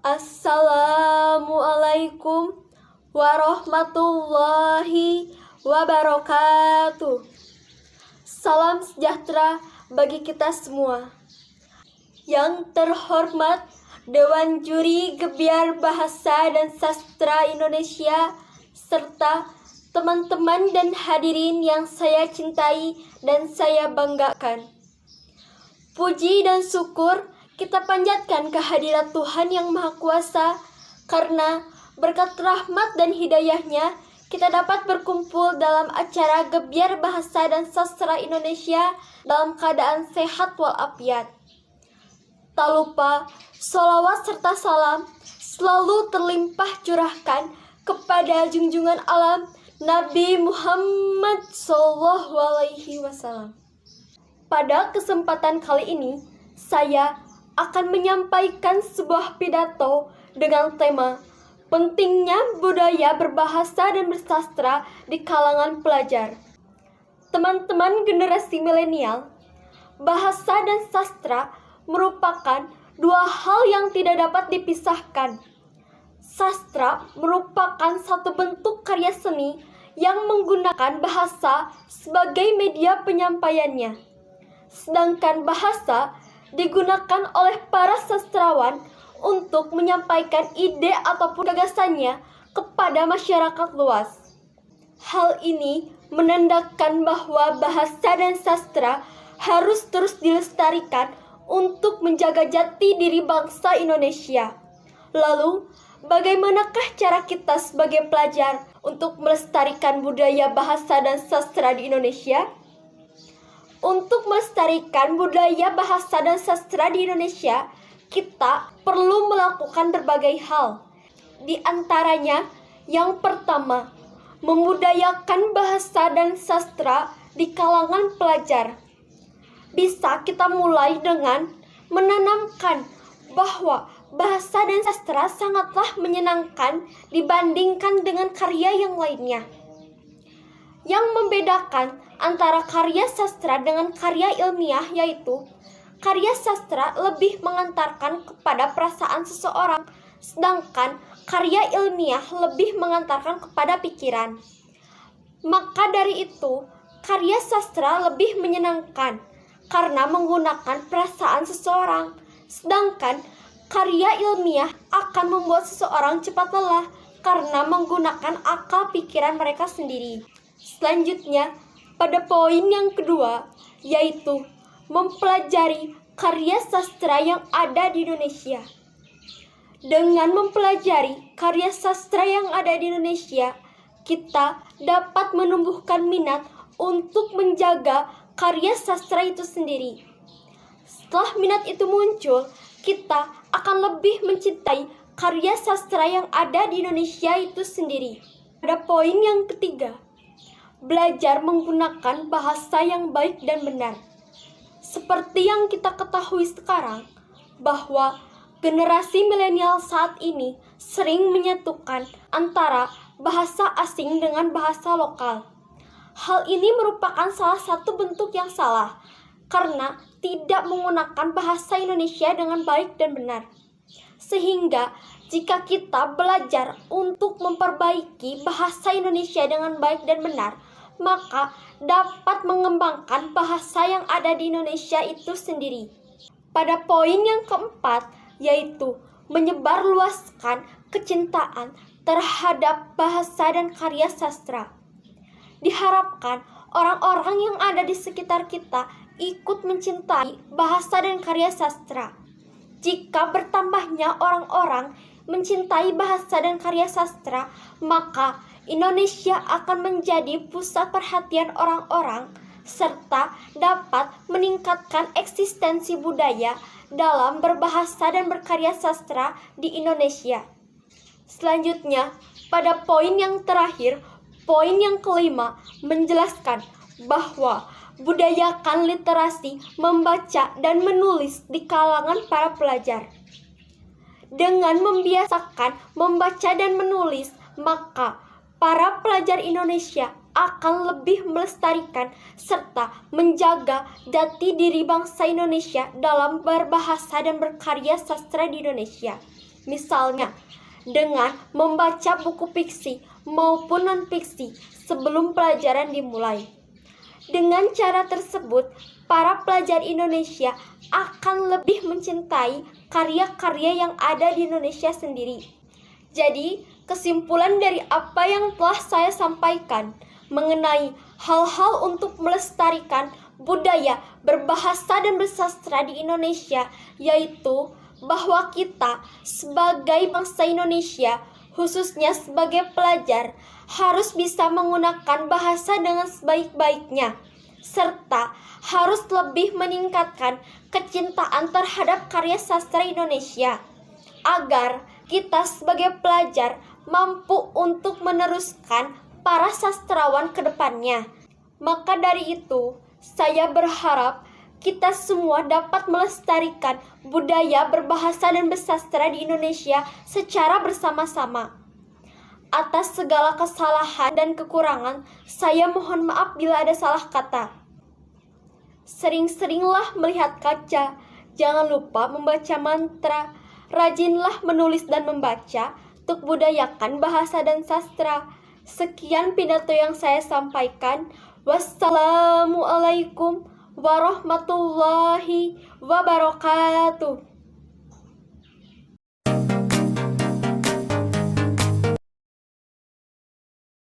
Assalamualaikum warahmatullahi wabarakatuh. Salam sejahtera bagi kita semua. Yang terhormat Dewan Juri Gebiar Bahasa dan Sastra Indonesia, serta teman-teman dan hadirin yang saya cintai dan saya banggakan. Puji dan syukur kita panjatkan kehadirat Tuhan Yang Maha Kuasa, karena berkat rahmat dan hidayahnya kita dapat berkumpul dalam acara Gebiar Bahasa dan Sastra Indonesia dalam keadaan sehat walafiat. Tak lupa, sholawat serta salam selalu terlimpah curahkan kepada junjungan alam Nabi Muhammad SAW. Pada kesempatan kali ini, saya akan menyampaikan sebuah pidato dengan tema pentingnya budaya berbahasa dan bersastra di kalangan pelajar. Teman-teman generasi milenial, bahasa dan sastra merupakan dua hal yang tidak dapat dipisahkan. Sastra merupakan satu bentuk karya seni yang menggunakan bahasa sebagai media penyampaiannya. Sedangkan bahasa digunakan oleh para sastrawan untuk menyampaikan ide ataupun gagasannya kepada masyarakat luas. Hal ini menandakan bahwa bahasa dan sastra harus terus dilestarikan untuk menjaga jati diri bangsa Indonesia. Lalu, bagaimanakah cara kita sebagai pelajar untuk melestarikan budaya bahasa dan sastra di Indonesia? Untuk melestarikan budaya bahasa dan sastra di Indonesia, kita perlu melakukan berbagai hal. Di antaranya, yang pertama, membudayakan bahasa dan sastra di kalangan pelajar. Bisa kita mulai dengan menanamkan bahwa bahasa dan sastra sangatlah menyenangkan dibandingkan dengan karya yang lainnya. Yang membedakan antara karya sastra dengan karya ilmiah yaitu karya sastra lebih mengantarkan kepada perasaan seseorang, sedangkan karya ilmiah lebih mengantarkan kepada pikiran. Maka dari itu, karya sastra lebih menyenangkan karena menggunakan perasaan seseorang, sedangkan karya ilmiah akan membuat seseorang cepat lelah karena menggunakan akal pikiran mereka sendiri. Selanjutnya, pada poin yang kedua, yaitu mempelajari karya sastra yang ada di Indonesia. Dengan mempelajari karya sastra yang ada di Indonesia, kita dapat menumbuhkan minat untuk menjaga karya sastra itu sendiri. Setelah minat itu muncul, kita akan lebih mencintai karya sastra yang ada di Indonesia itu sendiri. Pada poin yang ketiga, belajar menggunakan bahasa yang baik dan benar. Seperti yang kita ketahui sekarang, bahwa generasi milenial saat ini sering menyatukan antara bahasa asing dengan bahasa lokal. Hal ini merupakan salah satu bentuk yang salah, karena tidak menggunakan bahasa Indonesia dengan baik dan benar. Sehingga jika kita belajar untuk memperbaiki bahasa Indonesia dengan baik dan benar, maka dapat mengembangkan bahasa yang ada di Indonesia itu sendiri. Pada poin yang keempat, yaitu menyebarluaskan kecintaan terhadap bahasa dan karya sastra. Diharapkan orang-orang yang ada di sekitar kita ikut mencintai bahasa dan karya sastra. Jika bertambahnya orang-orang mencintai bahasa dan karya sastra, maka Indonesia akan menjadi pusat perhatian orang-orang serta dapat meningkatkan eksistensi budaya dalam berbahasa dan berkarya sastra di Indonesia. Selanjutnya, pada poin yang terakhir, poin yang kelima, menjelaskan bahwa budayakan literasi membaca dan menulis di kalangan para pelajar. Dengan membiasakan membaca dan menulis, maka para pelajar Indonesia akan lebih melestarikan serta menjaga jati diri bangsa Indonesia dalam berbahasa dan berkarya sastra di Indonesia. Misalnya, dengan membaca buku fiksi maupun non-fiksi sebelum pelajaran dimulai. Dengan cara tersebut, para pelajar Indonesia akan lebih mencintai karya-karya yang ada di Indonesia sendiri. Jadi, kesimpulan dari apa yang telah saya sampaikan mengenai hal-hal untuk melestarikan budaya berbahasa dan bersastra di Indonesia, yaitu bahwa kita sebagai bangsa Indonesia, khususnya sebagai pelajar, harus bisa menggunakan bahasa dengan sebaik-baiknya, serta harus lebih meningkatkan kecintaan terhadap karya sastra Indonesia, agar kita sebagai pelajar mampu untuk meneruskan para sastrawan ke depannya. Maka dari itu, saya berharap kita semua dapat melestarikan budaya berbahasa dan bersastra di Indonesia secara bersama-sama. Atas segala kesalahan dan kekurangan, saya mohon maaf bila ada salah kata. Sering-seringlah melihat kaca, jangan lupa membaca mantra, rajinlah menulis dan membaca untuk budayakan bahasa dan sastra. Sekian pidato yang saya sampaikan. Wassalamualaikum warahmatullahi wabarakatuh.